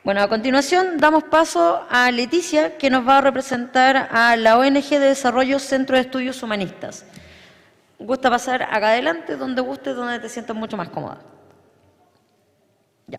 Bueno, a continuación damos paso a Leticia, que nos va a representar a la ONG de Desarrollo Centro de Estudios Humanistas. ¿Gusta pasar acá adelante, donde guste, donde te sientas mucho más cómoda? Ya.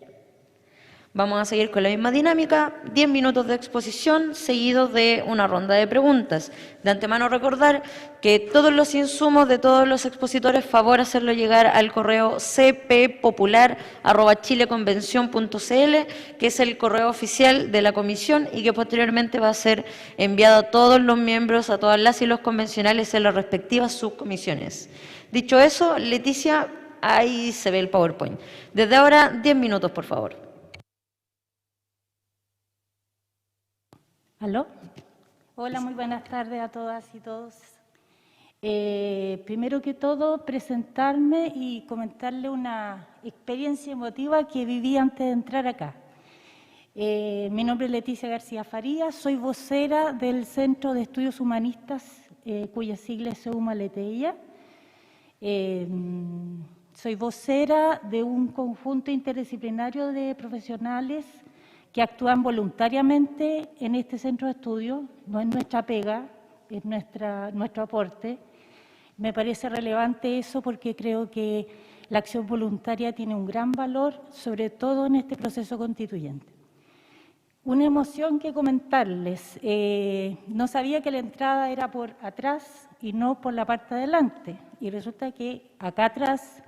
Vamos a seguir con la misma dinámica, 10 minutos de exposición seguidos de una ronda de preguntas. De antemano recordar que todos los insumos de todos los expositores, favor hacerlo llegar al correo cppopular@chileconvención.cl, que es el correo oficial de la comisión y que posteriormente va a ser enviado a todos los miembros, a todas las y los convencionales en las respectivas subcomisiones. Dicho eso, Leticia, ahí se ve el PowerPoint. Desde ahora, 10 minutos, por favor. ¿Aló? Hola, muy buenas tardes a todas y todos. Primero que todo, presentarme y comentarle una experiencia emotiva que viví antes de entrar acá. Mi nombre es Leticia García Farías, soy vocera del Centro de Estudios Humanistas, cuya sigla es CEUMA-LTIA. Soy vocera de un conjunto interdisciplinario de profesionales que actúan voluntariamente en este centro de estudio. No es nuestra pega, es nuestro aporte. Me parece relevante eso porque creo que la acción voluntaria tiene un gran valor, sobre todo en este proceso constituyente. Una emoción que comentarles. No sabía que la entrada era por atrás y no por la parte de adelante. Y resulta que acá atrás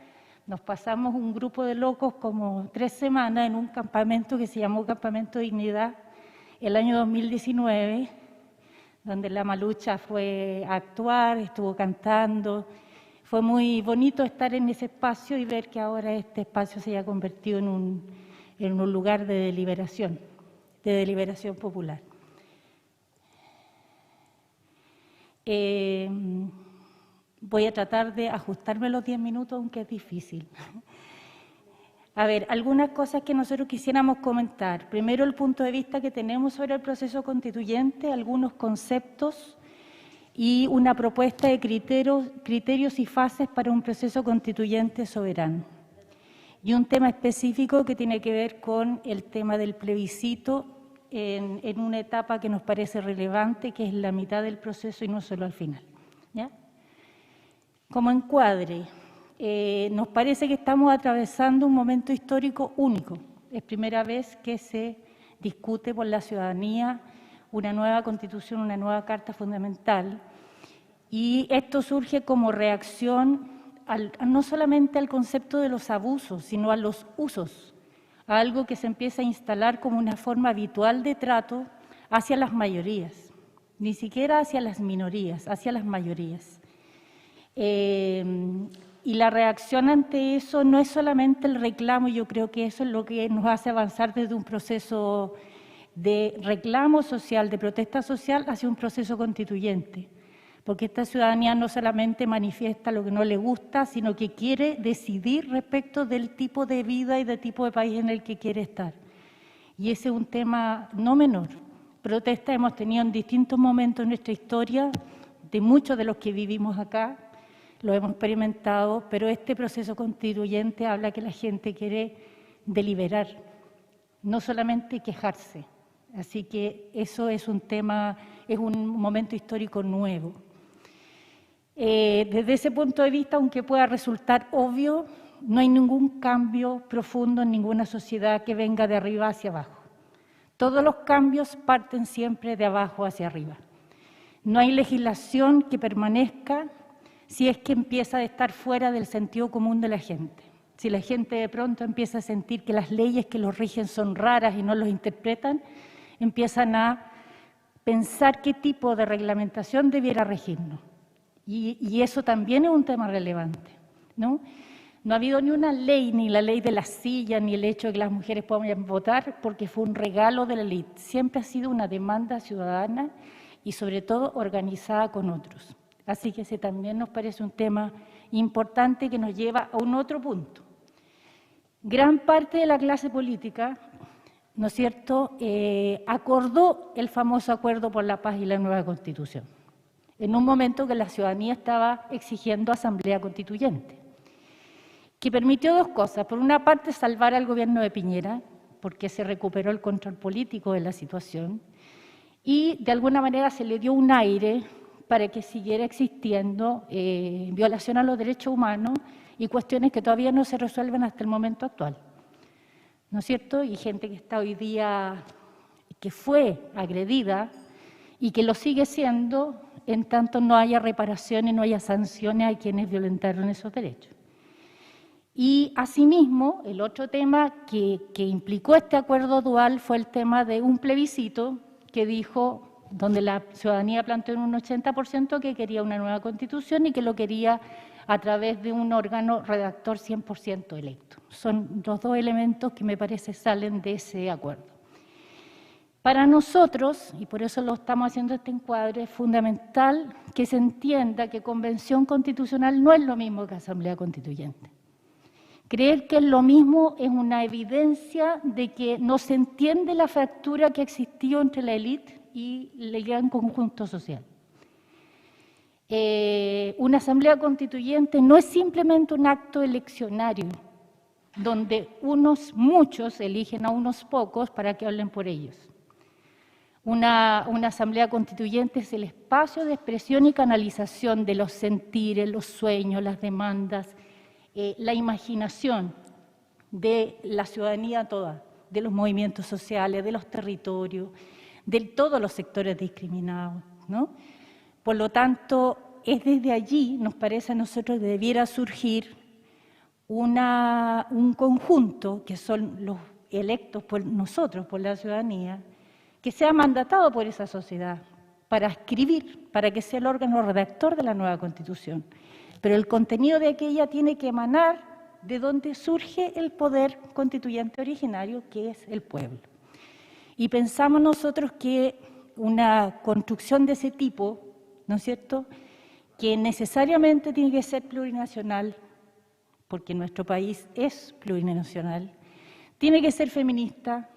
nos pasamos un grupo de locos como 3 semanas en un campamento que se llamó Campamento Dignidad el año 2019, donde la Malucha fue a actuar, estuvo cantando. Fue muy bonito estar en ese espacio y ver que ahora este espacio se haya convertido en un lugar de deliberación popular. Voy a tratar de ajustarme los 10 minutos, aunque es difícil. A ver, algunas cosas que nosotros quisiéramos comentar. Primero, el punto de vista que tenemos sobre el proceso constituyente, algunos conceptos y una propuesta de criterios y fases para un proceso constituyente soberano. Y un tema específico que tiene que ver con el tema del plebiscito en una etapa que nos parece relevante, que es la mitad del proceso y no solo al final. ¿Ya? Como encuadre, nos parece que estamos atravesando un momento histórico único. Es primera vez que se discute por la ciudadanía una nueva Constitución, una nueva Carta Fundamental, y esto surge como reacción no solamente al concepto de los abusos, sino a los usos, a algo que se empieza a instalar como una forma habitual de trato hacia las mayorías, ni siquiera hacia las minorías, hacia las mayorías. Y la reacción ante eso no es solamente el reclamo, yo creo que eso es lo que nos hace avanzar desde un proceso de reclamo social, de protesta social, hacia un proceso constituyente. Porque esta ciudadanía no solamente manifiesta lo que no le gusta, sino que quiere decidir respecto del tipo de vida y del tipo de país en el que quiere estar. Y ese es un tema no menor. Protesta hemos tenido en distintos momentos en nuestra historia, de muchos de los que vivimos acá, lo hemos experimentado, pero este proceso constituyente habla que la gente quiere deliberar, no solamente quejarse. Así que eso es un tema, es un momento histórico nuevo. Desde ese punto de vista, aunque pueda resultar obvio, no hay ningún cambio profundo en ninguna sociedad que venga de arriba hacia abajo. Todos los cambios parten siempre de abajo hacia arriba. No hay legislación que permanezca si es que empieza a estar fuera del sentido común de la gente. Si la gente de pronto empieza a sentir que las leyes que los rigen son raras y no los interpretan, empiezan a pensar qué tipo de reglamentación debiera regirnos. Y eso también es un tema relevante, ¿no? No ha habido ni una ley, ni la ley de la silla, ni el hecho de que las mujeres puedan votar, porque fue un regalo de la élite. Siempre ha sido una demanda ciudadana y sobre todo organizada con otros. Así que ese también nos parece un tema importante que nos lleva a un otro punto. Gran parte de la clase política, ¿no es cierto?, acordó el famoso Acuerdo por la Paz y la nueva Constitución, en un momento que la ciudadanía estaba exigiendo asamblea constituyente, que permitió dos cosas. Por una parte, salvar al gobierno de Piñera, porque se recuperó el control político de la situación y de alguna manera se le dio un aire para que siguiera existiendo violación a los derechos humanos y cuestiones que todavía no se resuelven hasta el momento actual, ¿no es cierto? Y gente que está hoy día, que fue agredida y que lo sigue siendo en tanto no haya reparaciones, no haya sanciones a quienes violentaron esos derechos. Y asimismo, el otro tema que implicó este acuerdo dual fue el tema de un plebiscito que dijo, donde la ciudadanía planteó en un 80% que quería una nueva constitución y que lo quería a través de un órgano redactor 100% electo. Son los dos elementos que me parece salen de ese acuerdo. Para nosotros, y por eso lo estamos haciendo este encuadre, es fundamental que se entienda que convención constitucional no es lo mismo que asamblea constituyente. Creer que es lo mismo es una evidencia de que no se entiende la fractura que existió entre la élite y el gran conjunto social. Una asamblea constituyente no es simplemente un acto eleccionario, donde muchos eligen a unos pocos para que hablen por ellos. Una asamblea constituyente es el espacio de expresión y canalización de los sentires, los sueños, las demandas, la imaginación de la ciudadanía toda, de los movimientos sociales, de los territorios, de todos los sectores discriminados, ¿no? Por lo tanto, es desde allí, nos parece a nosotros, que debiera surgir un conjunto, que son los electos por nosotros, por la ciudadanía, que sea mandatado por esa sociedad para escribir, para que sea el órgano redactor de la nueva Constitución. Pero el contenido de aquella tiene que emanar de donde surge el poder constituyente originario, que es el pueblo. Y pensamos nosotros que una construcción de ese tipo, ¿no es cierto?, que necesariamente tiene que ser plurinacional, porque nuestro país es plurinacional, tiene que ser feminista,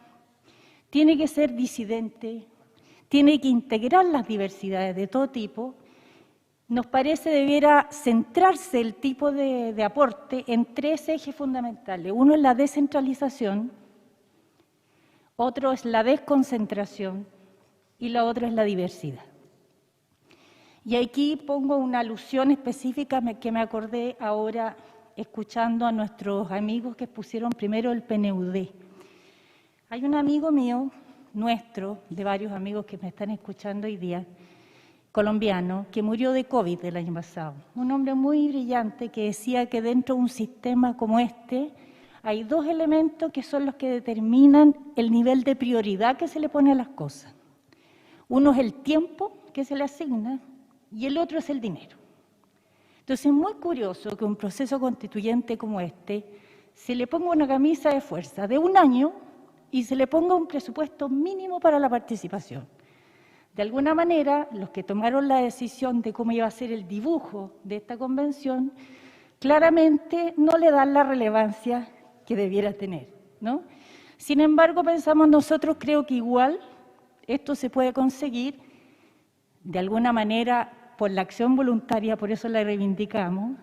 tiene que ser disidente, tiene que integrar las diversidades de todo tipo. Nos parece debiera centrarse el tipo de aporte en tres ejes fundamentales. Uno es la descentralización, otro es la desconcentración y la otra es la diversidad. Y aquí pongo una alusión específica que me acordé ahora escuchando a nuestros amigos que pusieron primero el PNUD. Hay un amigo mío, nuestro, de varios amigos que me están escuchando hoy día, colombiano, que murió de COVID el año pasado. Un hombre muy brillante que decía que dentro de un sistema como este hay dos elementos que son los que determinan el nivel de prioridad que se le pone a las cosas. Uno es el tiempo que se le asigna y el otro es el dinero. Entonces es muy curioso que un proceso constituyente como este se le ponga una camisa de fuerza de un año y se le ponga un presupuesto mínimo para la participación. De alguna manera, los que tomaron la decisión de cómo iba a ser el dibujo de esta convención, claramente no le dan la relevancia que debiera tener, ¿no? Sin embargo, pensamos nosotros, creo que igual esto se puede conseguir de alguna manera por la acción voluntaria, por eso la reivindicamos,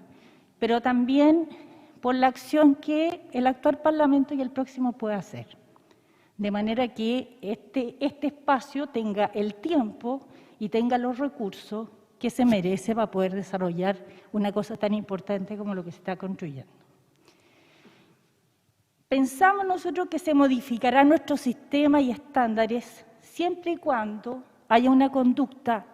pero también por la acción que el actual Parlamento y el próximo puede hacer. De manera que este espacio tenga el tiempo y tenga los recursos que se merece para poder desarrollar una cosa tan importante como lo que se está construyendo. Pensamos nosotros que se modificará nuestro sistema y estándares siempre y cuando haya una conducta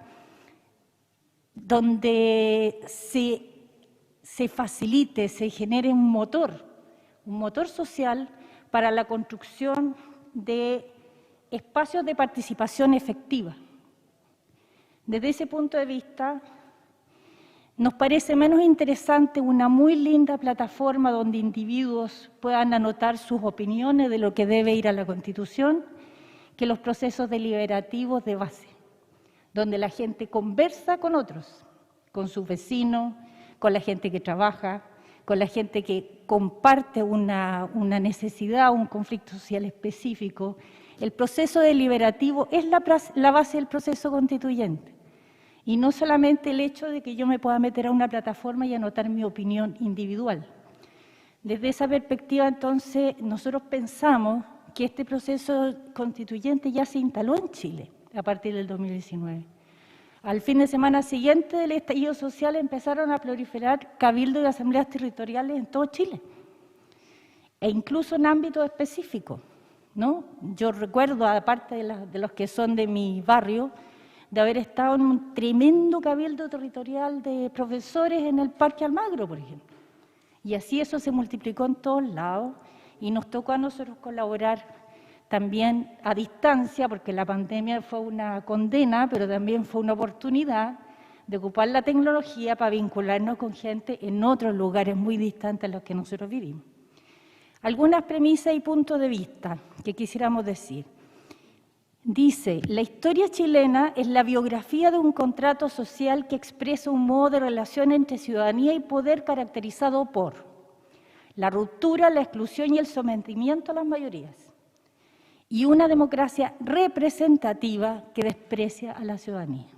donde se facilite, se genere un motor social para la construcción de espacios de participación efectiva. Desde ese punto de vista, nos parece menos interesante una muy linda plataforma donde individuos puedan anotar sus opiniones de lo que debe ir a la Constitución que los procesos deliberativos de base, donde la gente conversa con otros, con sus vecinos, con la gente que trabaja, con la gente que comparte una necesidad, un conflicto social específico. El proceso deliberativo es la base del proceso constituyente. Y no solamente el hecho de que yo me pueda meter a una plataforma y anotar mi opinión individual. Desde esa perspectiva, entonces, nosotros pensamos que este proceso constituyente ya se instaló en Chile a partir del 2019. Al fin de semana siguiente del estallido social empezaron a proliferar cabildos y asambleas territoriales en todo Chile, e incluso en ámbitos específicos, ¿no? Yo recuerdo, aparte de los que son de mi barrio, de haber estado en un tremendo cabildo territorial de profesores en el Parque Almagro, por ejemplo. Y así eso se multiplicó en todos lados y nos tocó a nosotros colaborar también a distancia, porque la pandemia fue una condena, pero también fue una oportunidad de ocupar la tecnología para vincularnos con gente en otros lugares muy distantes a los que nosotros vivimos. Algunas premisas y puntos de vista que quisiéramos decir. Dice, la historia chilena es la biografía de un contrato social que expresa un modo de relación entre ciudadanía y poder caracterizado por la ruptura, la exclusión y el sometimiento a las mayorías, y una democracia representativa que desprecia a la ciudadanía.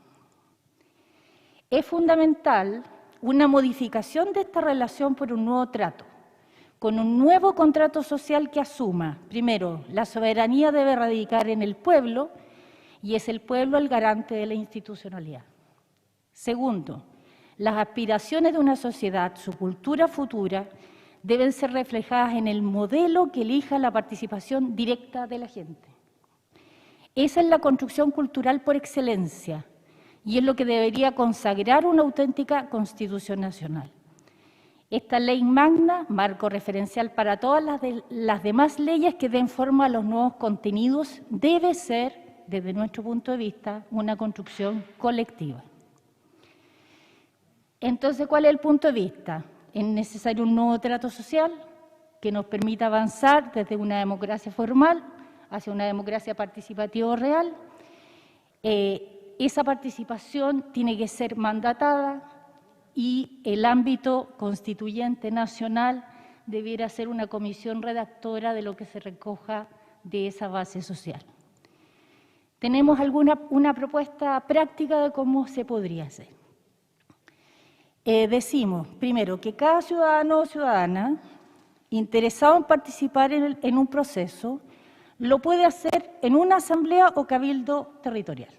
Es fundamental una modificación de esta relación por un nuevo trato, con un nuevo contrato social que asuma, primero, la soberanía debe radicar en el pueblo y es el pueblo el garante de la institucionalidad. Segundo, las aspiraciones de una sociedad, su cultura futura, deben ser reflejadas en el modelo que elija la participación directa de la gente. Esa es la construcción cultural por excelencia y es lo que debería consagrar una auténtica Constitución Nacional. Esta ley magna, marco referencial para todas las demás leyes que den forma a los nuevos contenidos, debe ser, desde nuestro punto de vista, una construcción colectiva. Entonces, ¿cuál es el punto de vista? Es necesario un nuevo trato social que nos permita avanzar desde una democracia formal hacia una democracia participativa real. Esa participación tiene que ser mandatada, y el ámbito constituyente nacional debiera ser una comisión redactora de lo que se recoja de esa base social. Tenemos una propuesta práctica de cómo se podría hacer. Decimos, primero, que cada ciudadano o ciudadana interesado en participar en un proceso lo puede hacer en una asamblea o cabildo territorial.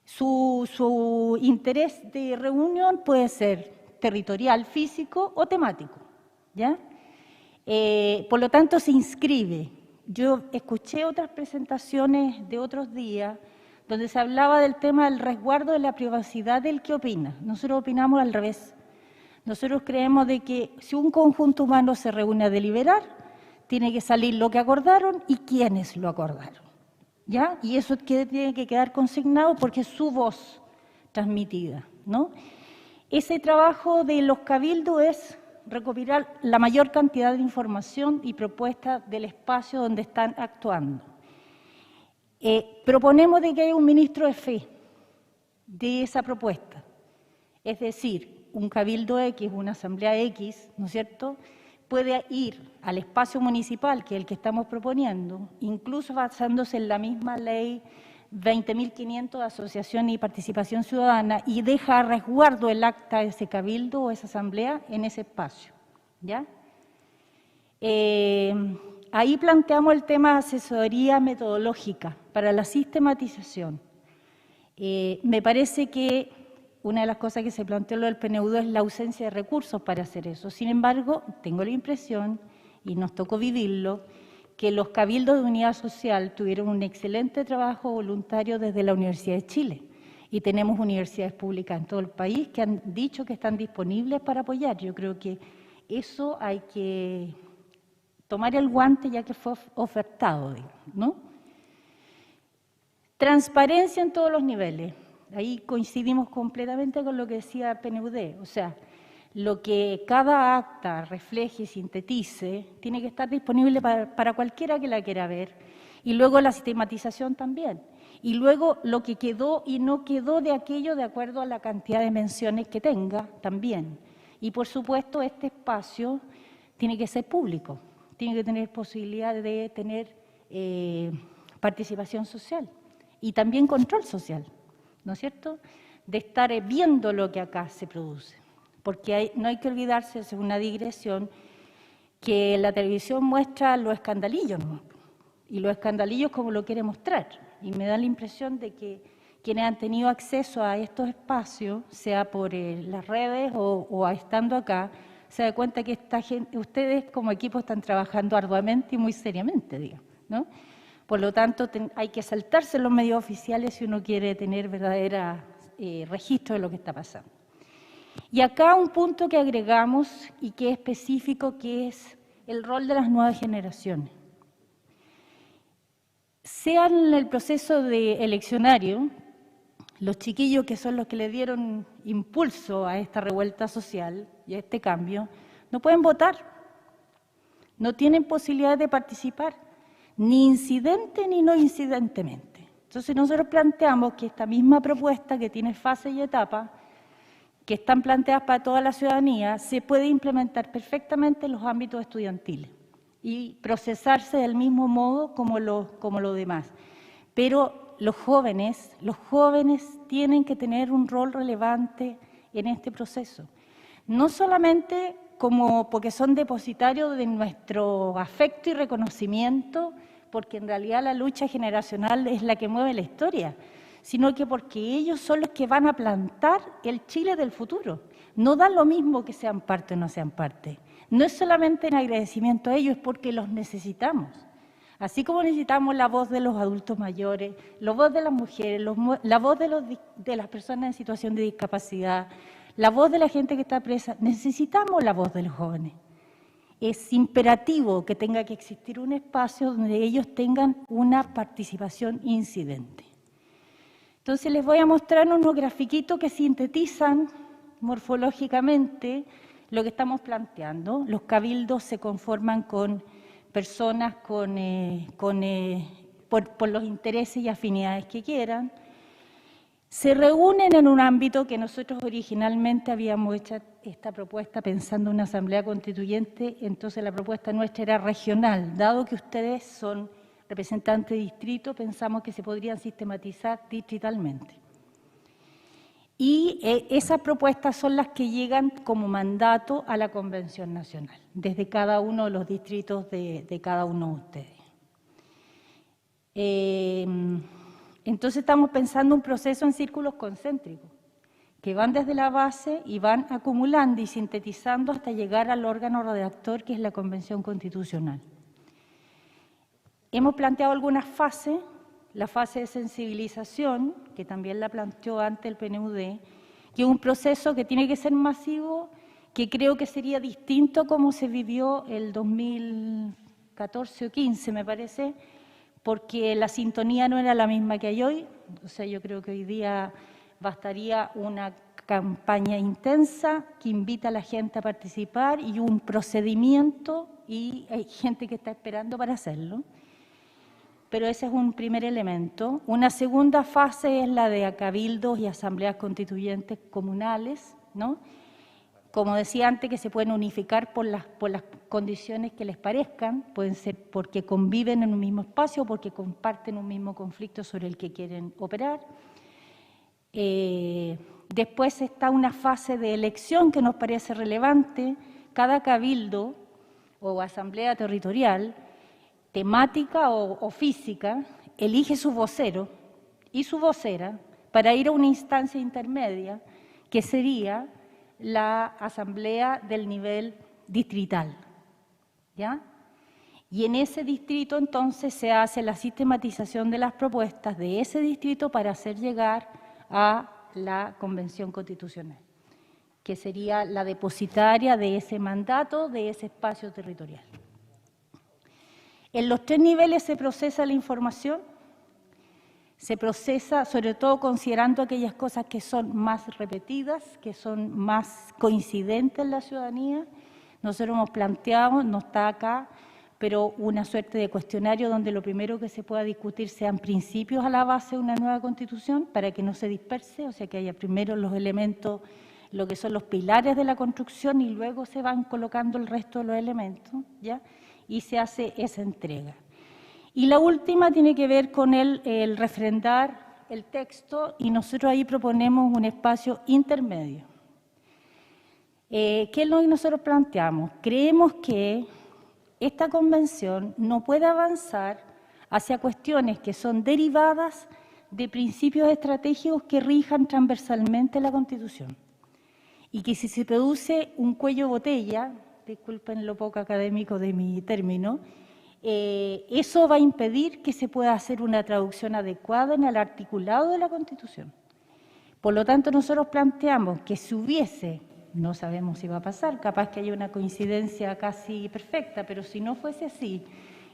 Su interés de reunión puede ser territorial, físico o temático, ¿ya? Por lo tanto, se inscribe. Yo escuché otras presentaciones de otros días donde se hablaba del tema del resguardo de la privacidad del que opina. Nosotros opinamos al revés. Nosotros creemos de que si un conjunto humano se reúne a deliberar, tiene que salir lo que acordaron y quiénes lo acordaron. ¿Ya? Y eso tiene que quedar consignado porque es su voz transmitida, ¿no? Ese trabajo de los cabildos es recopilar la mayor cantidad de información y propuestas del espacio donde están actuando. Proponemos de que haya un ministro de fe de esa propuesta, es decir, un cabildo X, una asamblea X, ¿no es cierto?, puede ir al espacio municipal, que es el que estamos proponiendo, incluso basándose en la misma ley 20.500 de asociación y participación ciudadana, y deja a resguardo el acta de ese cabildo o esa asamblea en ese espacio, ¿ya? Ahí planteamos el tema de asesoría metodológica para la sistematización. Me parece que una de las cosas que se planteó lo del PNUD es la ausencia de recursos para hacer eso. Sin embargo, tengo la impresión, y nos tocó vivirlo, que los cabildos de unidad social tuvieron un excelente trabajo voluntario desde la Universidad de Chile. Y tenemos universidades públicas en todo el país que han dicho que están disponibles para apoyar. Yo creo que eso hay que tomar el guante ya que fue ofertado, ¿no? Transparencia en todos los niveles. Ahí coincidimos completamente con lo que decía el PNUD, o sea, lo que cada acta refleje y sintetice tiene que estar disponible para cualquiera que la quiera ver, y luego la sistematización también, y luego lo que quedó y no quedó de aquello de acuerdo a la cantidad de menciones que tenga también. Y por supuesto este espacio tiene que ser público, tiene que tener posibilidad de tener participación social y también control social, ¿no es cierto?, de estar viendo lo que acá se produce. Porque no hay que olvidarse, es una digresión, que la televisión muestra los escandalillos, ¿no? Y los escandalillos como lo quiere mostrar. Y me da la impresión de que quienes han tenido acceso a estos espacios, sea por las redes o estando acá, se da cuenta que esta gente, ustedes como equipo están trabajando arduamente y muy seriamente, digamos, ¿no? Por lo tanto, hay que saltarse los medios oficiales si uno quiere tener verdadera registro de lo que está pasando. Y acá un punto que agregamos y que es específico, que es el rol de las nuevas generaciones. Sea en el proceso de eleccionario, los chiquillos que son los que le dieron impulso a esta revuelta social y a este cambio, no pueden votar, no tienen posibilidad de participar, ni incidente ni no incidentemente. Entonces nosotros planteamos que esta misma propuesta que tiene fase y etapa, que están planteadas para toda la ciudadanía, se puede implementar perfectamente en los ámbitos estudiantiles y procesarse del mismo modo como lo demás. Pero los jóvenes tienen que tener un rol relevante en este proceso. No solamente porque son depositarios de nuestro afecto y reconocimiento, porque en realidad la lucha generacional es la que mueve la historia, sino que porque ellos son los que van a plantar el Chile del futuro. No da lo mismo que sean parte o no sean parte. No es solamente en agradecimiento a ellos, es porque los necesitamos. Así como necesitamos la voz de los adultos mayores, la voz de las mujeres, la voz de las personas en situación de discapacidad, la voz de la gente que está presa, necesitamos la voz de los jóvenes. Es imperativo que tenga que existir un espacio donde ellos tengan una participación incidente. Entonces les voy a mostrar unos grafiquitos que sintetizan morfológicamente lo que estamos planteando. Los cabildos se conforman con personas por los intereses y afinidades que quieran. Se reúnen en un ámbito que nosotros originalmente habíamos hecho esta propuesta pensando en una asamblea constituyente, entonces la propuesta nuestra era regional. Dado que ustedes son representantes de distrito, pensamos que se podrían sistematizar distritalmente. Y esas propuestas son las que llegan como mandato a la Convención Nacional, desde cada uno de los distritos de cada uno de ustedes. Entonces estamos pensando un proceso en círculos concéntricos, que van desde la base y van acumulando y sintetizando hasta llegar al órgano redactor, que es la Convención Constitucional. Hemos planteado algunas fases, la fase de sensibilización, que también la planteó antes el PNUD, que es un proceso que tiene que ser masivo, que creo que sería distinto a cómo se vivió el 2014 o 15, me parece, porque la sintonía no era la misma que hay hoy. O sea, yo creo que hoy día bastaría una campaña intensa que invita a la gente a participar y un procedimiento, y hay gente que está esperando para hacerlo. Pero ese es un primer elemento. Una segunda fase es la de cabildos y asambleas constituyentes comunales, ¿no? Como decía antes, que se pueden unificar por las condiciones que les parezcan, pueden ser porque conviven en un mismo espacio o porque comparten un mismo conflicto sobre el que quieren operar. Después está una fase de elección que nos parece relevante. Cada cabildo o asamblea territorial, temática o física, elige su vocero y su vocera para ir a una instancia intermedia que sería la asamblea del nivel distrital, ¿ya? Y en ese distrito entonces se hace la sistematización de las propuestas de ese distrito para hacer llegar a la Convención Constitucional, que sería la depositaria de ese mandato, de ese espacio territorial. En los tres niveles se procesa la información, se procesa sobre todo considerando aquellas cosas que son más repetidas, que son más coincidentes en la ciudadanía. Nosotros hemos planteado, no está acá, pero una suerte de cuestionario donde lo primero que se pueda discutir sean principios a la base de una nueva Constitución para que no se disperse, o sea que haya primero los elementos, lo que son los pilares de la construcción y luego se van colocando el resto de los elementos, ¿ya? Y se hace esa entrega. Y la última tiene que ver con el refrendar el texto y nosotros ahí proponemos un espacio intermedio. ¿Qué es lo que nosotros planteamos? Creemos que esta convención no puede avanzar hacia cuestiones que son derivadas de principios estratégicos que rijan transversalmente la Constitución. Y que si se produce un cuello botella, disculpen lo poco académico de mi término, eso va a impedir que se pueda hacer una traducción adecuada en el articulado de la Constitución. Por lo tanto, nosotros planteamos que si hubiese, no sabemos si va a pasar, capaz que haya una coincidencia casi perfecta, pero si no fuese así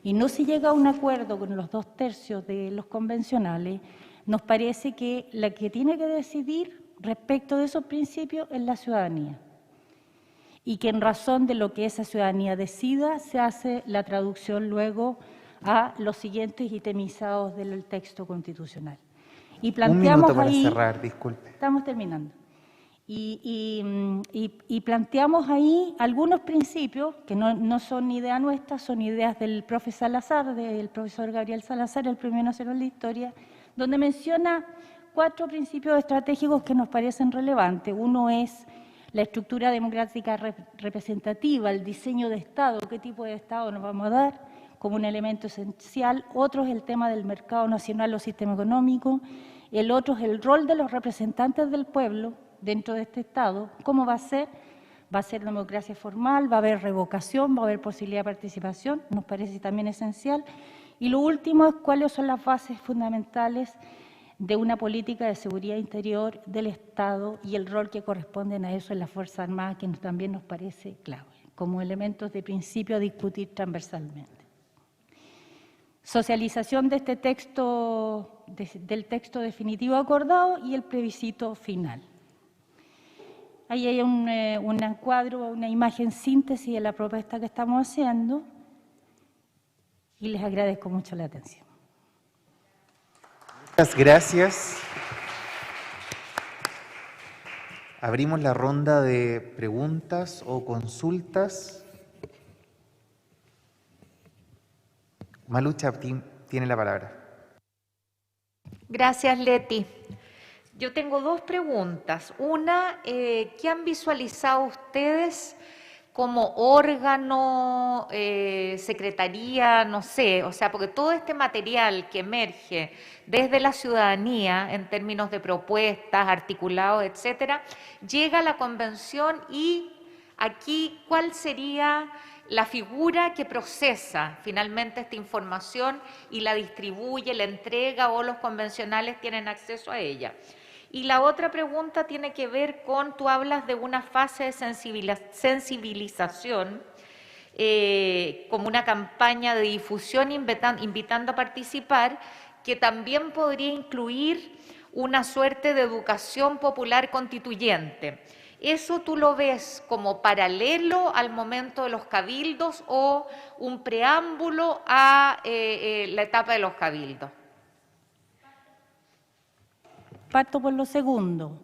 y no se llega a un acuerdo con los 2/3 de los convencionales, nos parece que la que tiene que decidir respecto de esos principios es la ciudadanía. Y que en razón de lo que esa ciudadanía decida, se hace la traducción luego a los siguientes itemizados del texto constitucional. Y planteamos un minuto para ahí, cerrar, disculpe. Estamos terminando. Y planteamos ahí algunos principios que no son ni idea nuestra, son ideas del profe Salazar, del profesor Gabriel Salazar, el Premio Nacional de Historia, donde menciona 4 principios estratégicos que nos parecen relevantes. Uno es la estructura democrática representativa, el diseño de Estado, qué tipo de Estado nos vamos a dar como un elemento esencial. Otro es el tema del mercado nacional o sistema económico. El otro es el rol de los representantes del pueblo dentro de este Estado. ¿Cómo va a ser? Va a ser democracia formal, va a haber revocación, va a haber posibilidad de participación, nos parece también esencial. Y lo último es cuáles son las bases fundamentales de una política de seguridad interior del Estado y el rol que corresponden a eso en las Fuerzas Armadas, que también nos parece clave, como elementos de principio a discutir transversalmente. Socialización de este texto, del texto definitivo acordado y el plebiscito final. Ahí hay un cuadro, una imagen síntesis de la propuesta que estamos haciendo y les agradezco mucho la atención. Muchas gracias. Abrimos la ronda de preguntas o consultas. Malú Chaptín tiene la palabra. Gracias, Leti. Yo tengo 2 preguntas. Una, ¿qué han visualizado ustedes como órgano, secretaría, no sé? O sea, porque todo este material que emerge desde la ciudadanía en términos de propuestas, articulados, etcétera, llega a la convención y aquí, ¿cuál sería la figura que procesa finalmente esta información y la distribuye, la entrega o los convencionales tienen acceso a ella? Y la otra pregunta tiene que ver con, tú hablas de una fase de sensibilización, como una campaña de difusión invitando a participar, que también podría incluir una suerte de educación popular constituyente. ¿Eso tú lo ves como paralelo al momento de los cabildos o un preámbulo a la etapa de los cabildos? Parto por lo segundo.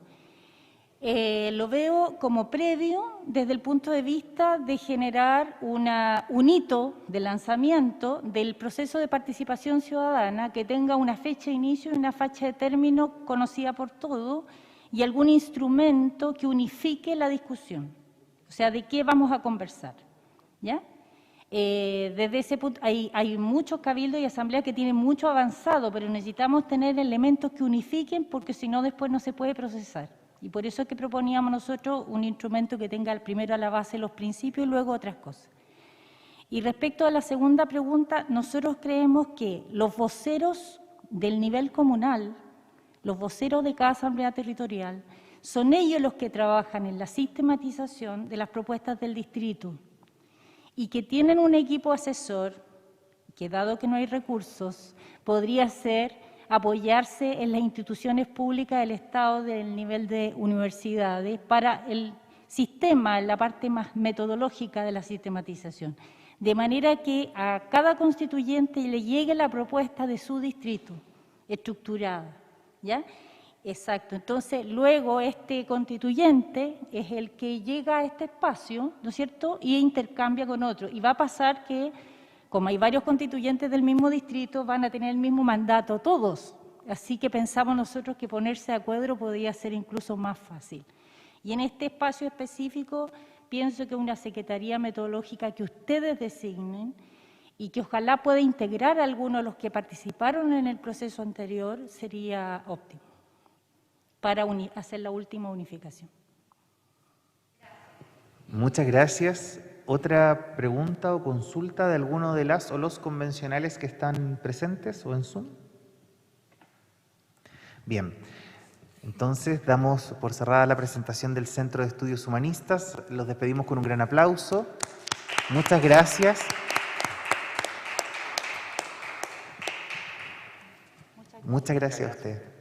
Lo veo como previo desde el punto de vista de generar un hito de lanzamiento del proceso de participación ciudadana que tenga una fecha de inicio y una fecha de término conocida por todos y algún instrumento que unifique la discusión. O sea, ¿de qué vamos a conversar? ¿Ya? Desde ese punto hay muchos cabildos y asambleas que tienen mucho avanzado, pero necesitamos tener elementos que unifiquen porque si no después no se puede procesar. Y por eso es que proponíamos nosotros un instrumento que tenga primero a la base los principios y luego otras cosas. Y respecto a la segunda pregunta, nosotros creemos que los voceros del nivel comunal, los voceros de cada asamblea territorial, son ellos los que trabajan en la sistematización de las propuestas del distrito y que tienen un equipo asesor que, dado que no hay recursos, podría ser apoyarse en las instituciones públicas del Estado del nivel de universidades para el sistema, la parte más metodológica de la sistematización, de manera que a cada constituyente le llegue la propuesta de su distrito estructurada, ¿ya? Exacto. Entonces, luego este constituyente es el que llega a este espacio, ¿no es cierto?, y intercambia con otro. Y va a pasar que, como hay varios constituyentes del mismo distrito, van a tener el mismo mandato todos. Así que pensamos nosotros que ponerse de acuerdo podría ser incluso más fácil. Y en este espacio específico pienso que una secretaría metodológica que ustedes designen y que ojalá pueda integrar a algunos de los que participaron en el proceso anterior sería óptimo para hacer la última unificación. Muchas gracias. ¿Otra pregunta o consulta de alguno de las o los convencionales que están presentes o en Zoom? Bien, entonces damos por cerrada la presentación del Centro de Estudios Humanistas. Los despedimos con un gran aplauso. Muchas gracias. Muchas gracias a usted.